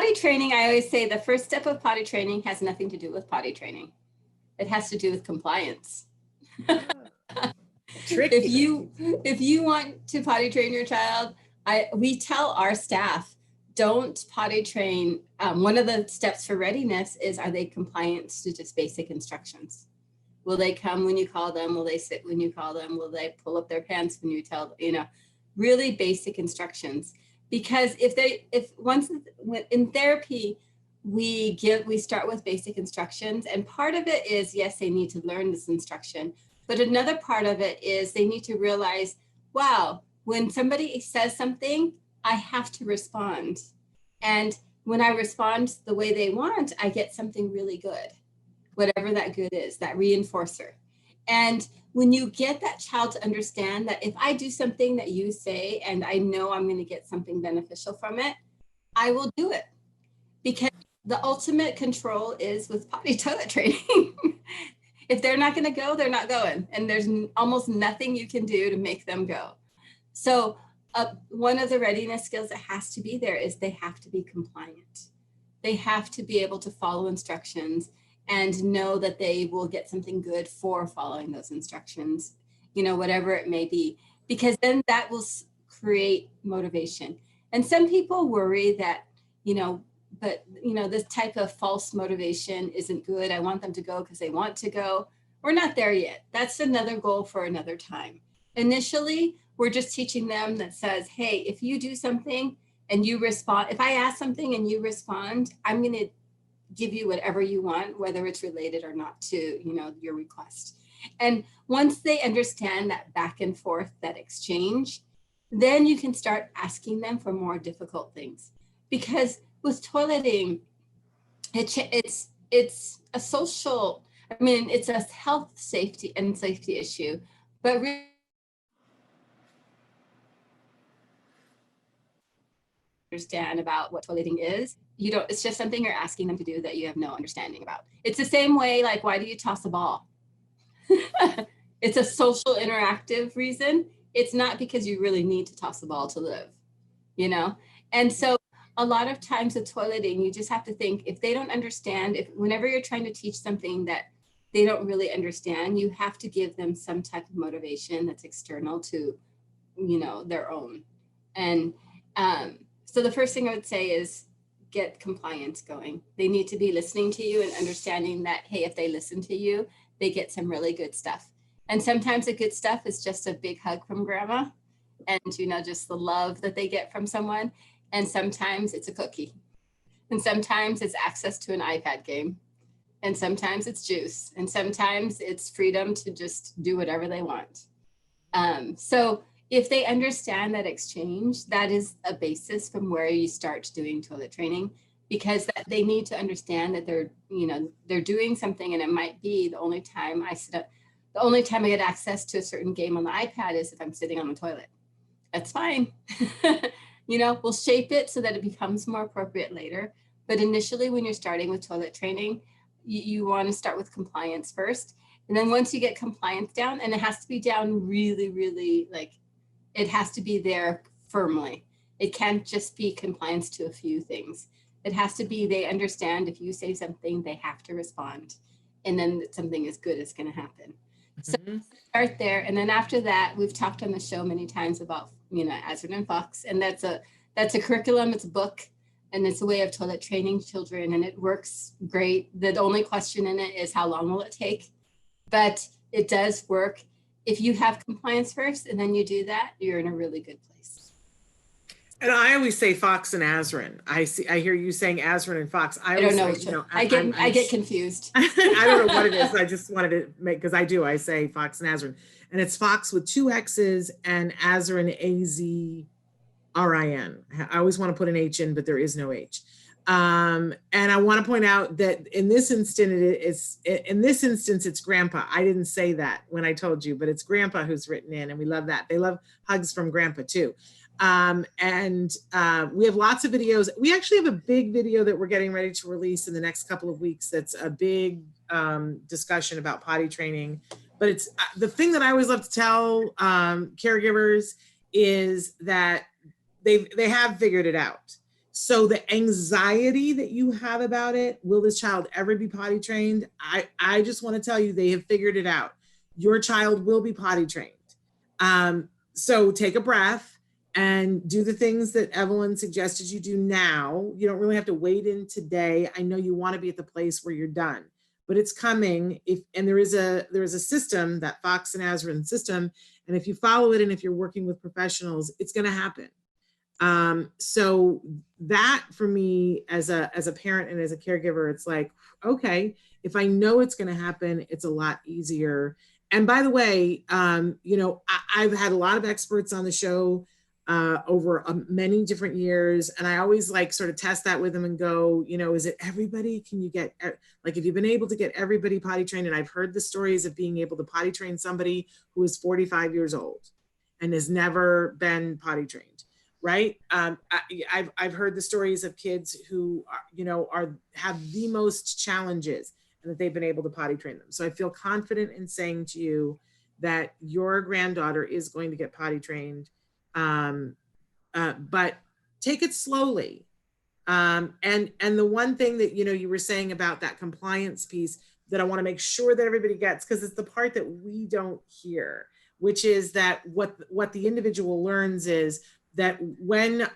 potty training, I always say the first step of potty training has nothing to do with potty training. It has to do with compliance. Tricky. If you want to potty train your child, we tell our staff, don't potty train. One of the steps for readiness is, are they compliant to just basic instructions? Will they come when you call them? Will they sit when you call them? Will they pull up their pants when you tell them? You know, really basic instructions. Because once in therapy, we start with basic instructions, and part of it is, yes, they need to learn this instruction, but another part of it is they need to realize, wow, when somebody says something, I have to respond. And when I respond the way they want, I get something really good, whatever that good is, that reinforcer. And when you get that child to understand that if I do something that you say and I know I'm going to get something beneficial from it, I will do it. Because the ultimate control is with potty toilet training. If they're not going to go, they're not going. And there's almost nothing you can do to make them go. So one of the readiness skills that has to be there is they have to be compliant. They have to be able to follow instructions and know that they will get something good for following those instructions, you know, whatever it may be, because then that will create motivation. And some people worry that, but this type of false motivation isn't good. I want them to go because they want to go. We're not there yet. That's another goal for another time. Initially, we're just teaching them that says, hey, if you do something and you respond, if I ask something and you respond, I'm going to give you whatever you want, whether it's related or not to, your request. And once they understand that back and forth, that exchange, then you can start asking them for more difficult things. Because with toileting, it's a social, it's a health, safety issue, but really understand about what toileting is. It's just something you're asking them to do that you have no understanding about. It's the same way, like, why do you toss a ball? It's a social interactive reason. It's not because you really need to toss a ball to live, And so a lot of times with toileting, you just have to think, if they don't understand, whenever you're trying to teach something that they don't really understand, you have to give them some type of motivation that's external to, their own. And so the first thing I would say is get compliance going. They need to be listening to you and understanding that, hey, if they listen to you, they get some really good stuff. And sometimes the good stuff is just a big hug from grandma and, just the love that they get from someone. And sometimes it's a cookie. And sometimes it's access to an iPad game. And sometimes it's juice. And sometimes it's freedom to just do whatever they want. So if they understand that exchange, that is a basis from where you start doing toilet training, because they need to understand that they're doing something, and it might be the only time I get access to a certain game on the iPad is if I'm sitting on the toilet. That's fine. We'll shape it so that it becomes more appropriate later. But initially, when you're starting with toilet training, you want to start with compliance first. And then once you get compliance down, and it has to be down really, really, it has to be there firmly. It can't just be compliance to a few things. It has to be, they understand if you say something, they have to respond. And then something as good is going to happen. So start there. And then after that, we've talked on the show many times about, Azrin and Fox. And that's a curriculum, it's a book, and it's a way of toilet training children. And it works great. The only question in it is how long will it take? But it does work. If you have compliance first and then you do that, you're in a really good place. And I always say Fox and Azrin. I hear you saying Azrin and Fox. I don't know. I get confused. I don't know what it is. I just wanted to make, because I say Fox and Azrin. And it's Fox with 2 X's and Azrin, Azrin. I always want to put an H in, but there is no H. And I want to point out that in this instance, it's Grandpa. I didn't say that when I told you, but it's Grandpa who's written in, and we love that. They love hugs from Grandpa too. And we have lots of videos. We actually have a big video that we're getting ready to release in the next couple of weeks. That's a big discussion about potty training. But it's the thing that I always love to tell caregivers is that they have figured it out. So the anxiety that you have about it, will this child ever be potty trained? I just want to tell you, they have figured it out. Your child will be potty trained. So take a breath and do the things that Evelyn suggested you do now. You don't really have to wait in today. I know you want to be at the place where you're done, but it's coming. And there is a system, that Fox and Azrin system, and if you follow it and if you're working with professionals, it's going to happen. So that for me as a parent and as a caregiver, it's like, okay, if I know it's going to happen, it's a lot easier. And by the way, I've had a lot of experts on the show over many different years. And I always like sort of test that with them and go, is it everybody? Can you get, like, if you've been able to get everybody potty trained, and I've heard the stories of being able to potty train somebody who is 45 years old and has never been potty trained. Right. I've heard the stories of kids who have the most challenges and that they've been able to potty train them. So I feel confident in saying to you that your granddaughter is going to get potty trained, but take it slowly. And the one thing that you were saying about that compliance piece that I want to make sure that everybody gets, because it's the part that we don't hear, which is that what the individual learns is that when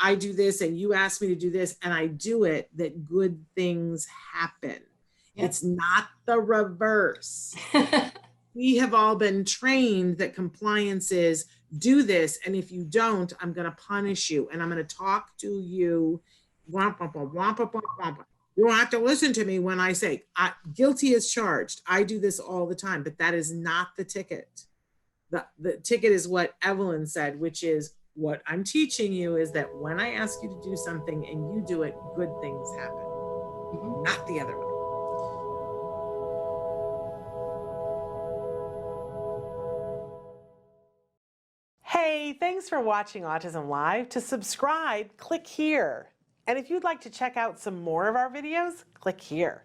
I do this and you ask me to do this and I do it, that good things happen. Yep. It's not the reverse. We have all been trained that compliance is do this, and if you don't, I'm going to punish you and I'm going to talk to you. You don't have to listen to me when I say guilty as charged. I do this all the time, but that is not the ticket. The ticket is what Evelyn said, which is, what I'm teaching you is that when I ask you to do something and you do it, good things happen. Mm-hmm. Not the other way. Hey, thanks for watching Autism Live. To subscribe, click here. And if you'd like to check out some more of our videos, click here.